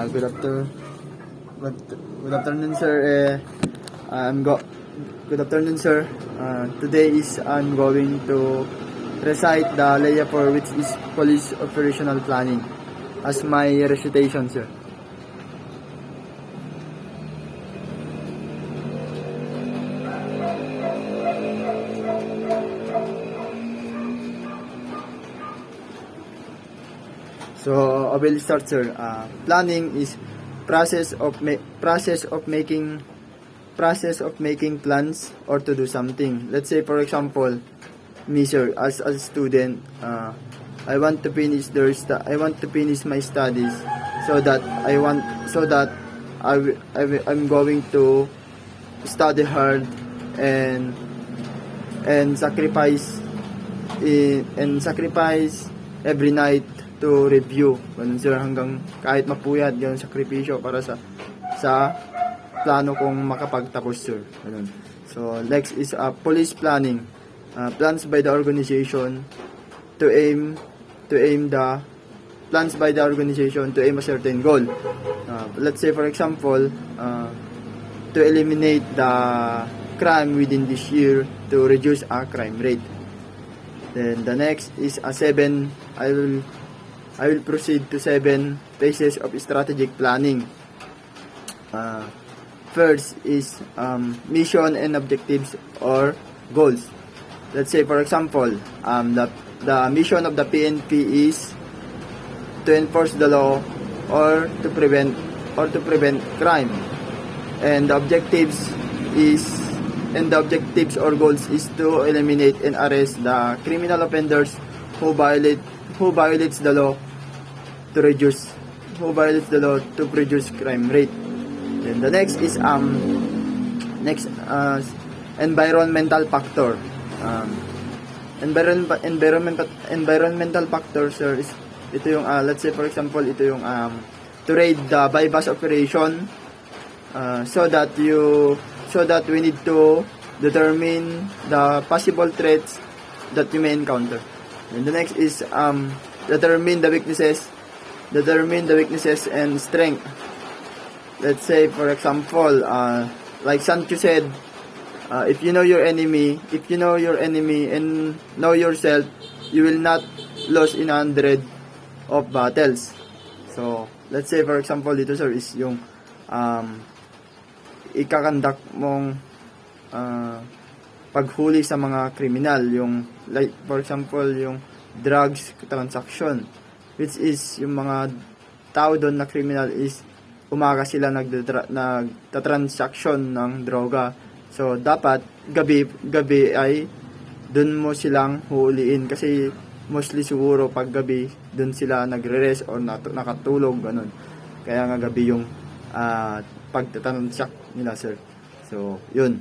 Good afternoon, sir. Good afternoon, sir. Today is I'm going to recite the LEA 4, which is Police Operational Planning, as my recitation, sir. So I will start, sir. Planning is process of making plans or to do something. Let's say, for example, me, sir, as a student, I want to finish my studies, I'm going to study hard and sacrifice every night to review. Ganun, sir, hanggang kahit mapuyat, ganun sakripisyo para sa plano kong makapagtapos, sir. Ganun. So next is police planning. Plans by the organization to aim a certain goal. Let's say, for example, to eliminate the crime within this year, to reduce a crime rate. Then the next is a 7. I will proceed to 7 phases of strategic planning. First is mission and objectives or goals. Let's say, for example, the mission of the PNP is to enforce the law or to prevent crime, and the objectives or goals is to eliminate and arrest the criminal offenders who violates the law to reduce crime rate. Then the next is environmental factor. Environmental factor, sir, is ito yung let's say, for example, ito yung to raid the bypass operation, so that we need to determine the possible threats that you may encounter. And the next is determine the weaknesses and strength. Let's say, for example, like Sancho said, if you know your enemy and know yourself, you will not lose in 100 of battles. So let's say, for example, dito, sir, is yung ikakandak mong paghuli sa mga kriminal, yung like, for example, yung drugs transaction, which is yung mga tao doon na criminal is umaga sila nagtatransaction ng droga. So dapat gabi ay doon mo silang huuliin, kasi mostly siguro pag gabi doon sila nagre-rest or nakatulog, ganun. Kaya nga gabi yung pagtatransact nila, sir. So yun,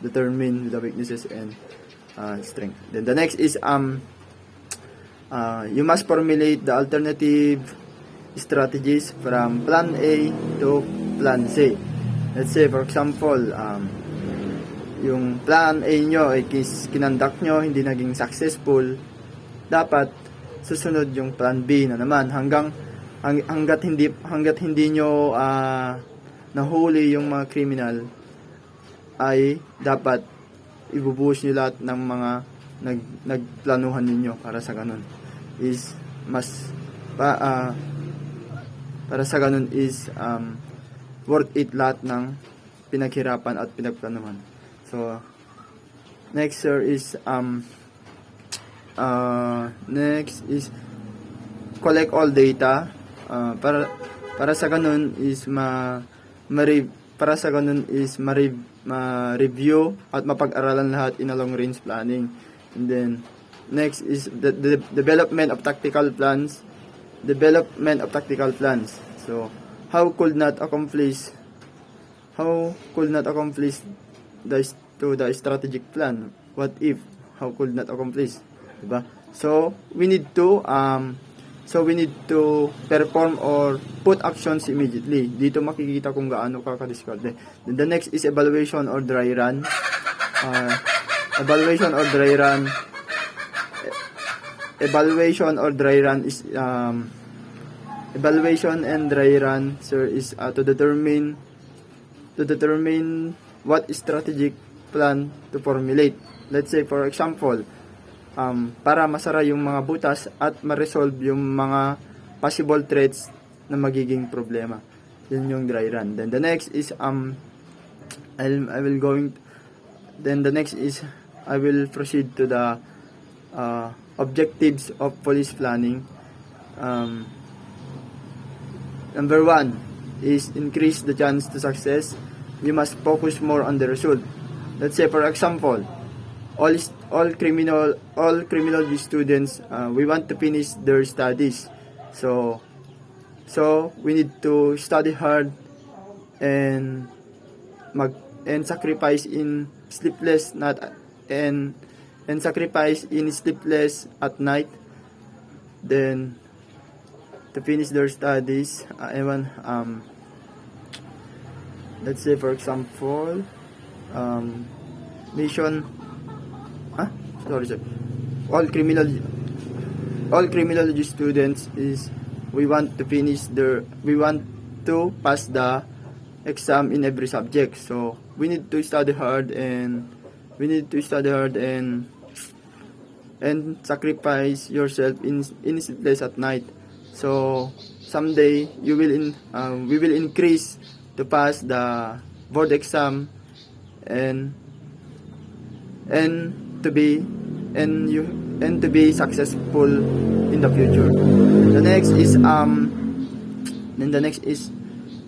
determine the weaknesses and strength. Then the next is you must formulate the alternative strategies from plan A to plan C. Let's say, for example, yung plan A nyo ay kinandak nyo, hindi naging successful, dapat susunod yung plan B na naman hanggat hindi nyo nahuli yung mga criminal, ay dapat ibubuhos nyo lahat ng mga nagplanuhan ninyo para sa ganun is worth it lahat ng pinaghirapan at pinagplanuhan. So next, sir, is collect all data para sa ganun is ma-review at mapag-aralan lahat in a long range planning. And then next is the development of tactical plans. So how could not accomplish the strategic plan? What if? How could not accomplish? Diba? So we need to perform or put actions immediately. Dito makikita kung gaano ka ka-discarded. Then the next is evaluation or dry run. Evaluation or dry run is Evaluation and dry run, sir, is to determine what strategic plan to formulate. Let's say for example, para masara yung mga butas at ma-resolve yung mga possible threats na magiging problema. Yun yung dry run. Then the next is I will proceed to the objectives of police planning. Number 1 is increase the chance to success. We must focus more on the result. Let's say for example, all criminology students, we want to finish their studies. So we need to study hard and sacrifice in sleepless at night, then to finish their studies. Let's say for example, mission all criminology students is we want to pass the exam in every subject. So we need to study hard and sacrifice yourself in sleepless at night. So someday we will increase to pass the board exam and to be successful in the future. The next is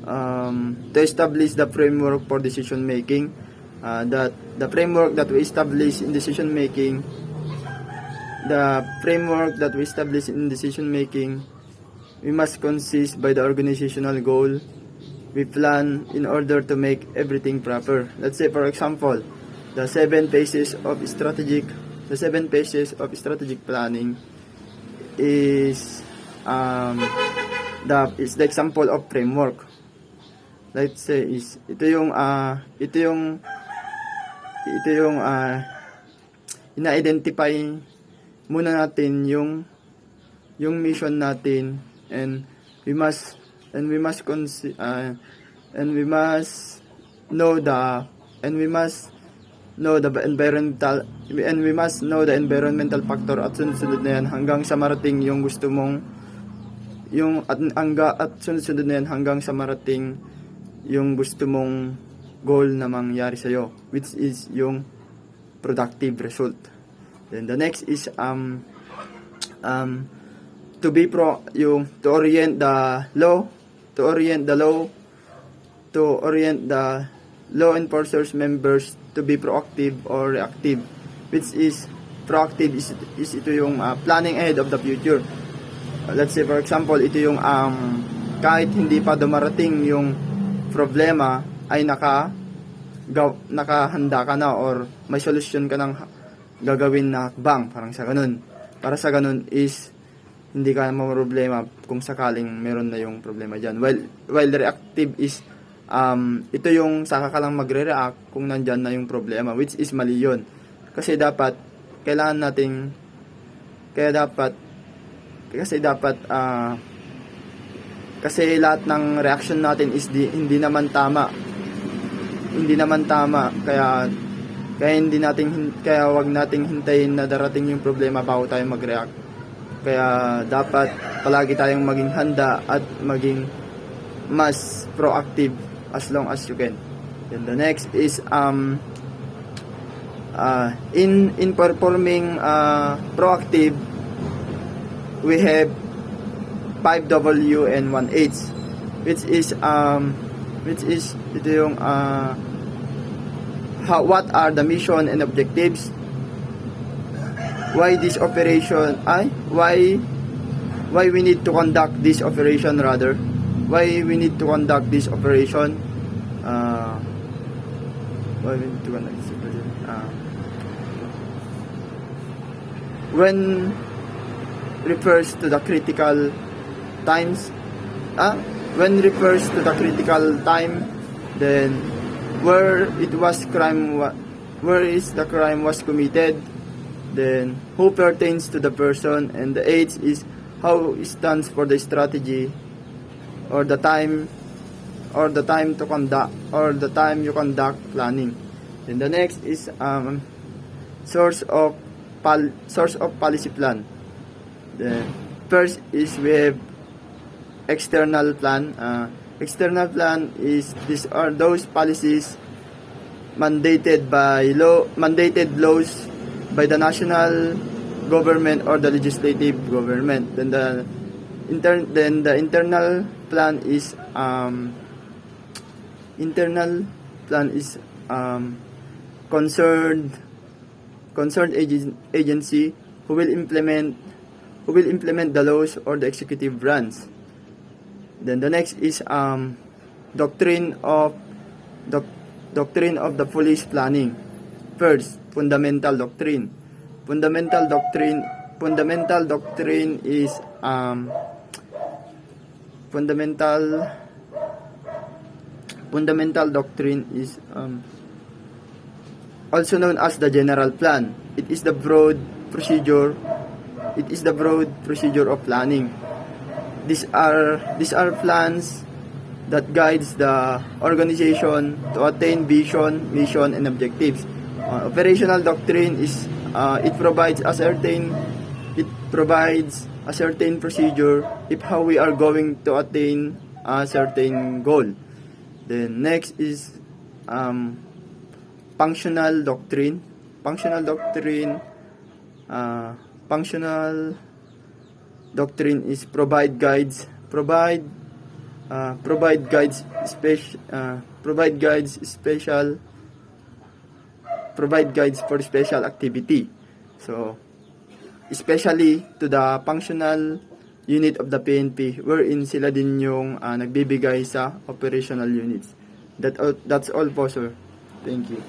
to establish the framework for decision making. That the framework that we establish in decision making, we must consist by the organizational goal we plan in order to make everything proper. Let's say for example, the 7 phases of strategic planning is the example of framework. Let's say ito yung ina-identify muna natin yung mission natin, and we must know the environmental factor at sunod na yan hanggang sa marating yung gusto mong yung gusto mong goal na mangyari sa'yo, which is yung productive result. Then the next is to orient the law enforcers members to be proactive or reactive, which is proactive is ito yung planning ahead of the future. Let's say for example, ito yung kahit hindi pa dumarating yung problema ay nakahanda ka na or may solusyon ka ng gagawin na hakbang, parang sa ganun. Para sa ganun is hindi ka problema kung sakaling meron na yung problema dyan. While reactive is ito yung saka ka lang magre-react kung nandyan na yung problema, which is mali yun. Kasi dapat kasi lahat ng reaction natin is hindi naman tama, kaya wag nating hintayin na darating yung problema bago tayo mag-react. Kaya dapat palagi tayong maging handa at maging mas proactive as long as you can. Then the next is in performing proactive, we have 5W and 1H, which is ito yung what are the mission and objectives, why we need to conduct this operation, when refers to the critical time, then where is the crime was committed, then who pertains to the person, and the H is how it stands for the strategy or the time to conduct, or the time you conduct planning. Then the next is source of policy plan. The first is we have external plan. External plan is these are those policies mandated laws by the national government or the legislative government. Then the internal plan is concerned agency who will implement the laws or the executive branch. Then the next is doctrine of the police planning. First, fundamental doctrine. Fundamental doctrine is also known as the general plan. It is the broad procedure of planning. These are plans that guides the organization to attain vision, mission, and objectives. Operational doctrine is it provides a certain procedure if how we are going to attain a certain goal. Then next is functional doctrine. Functional doctrine is provide guides for special activity. So especially to the functional unit of the PNP, wherein sila din yung nagbibigay sa operational units. That's all po, sir. Thank you.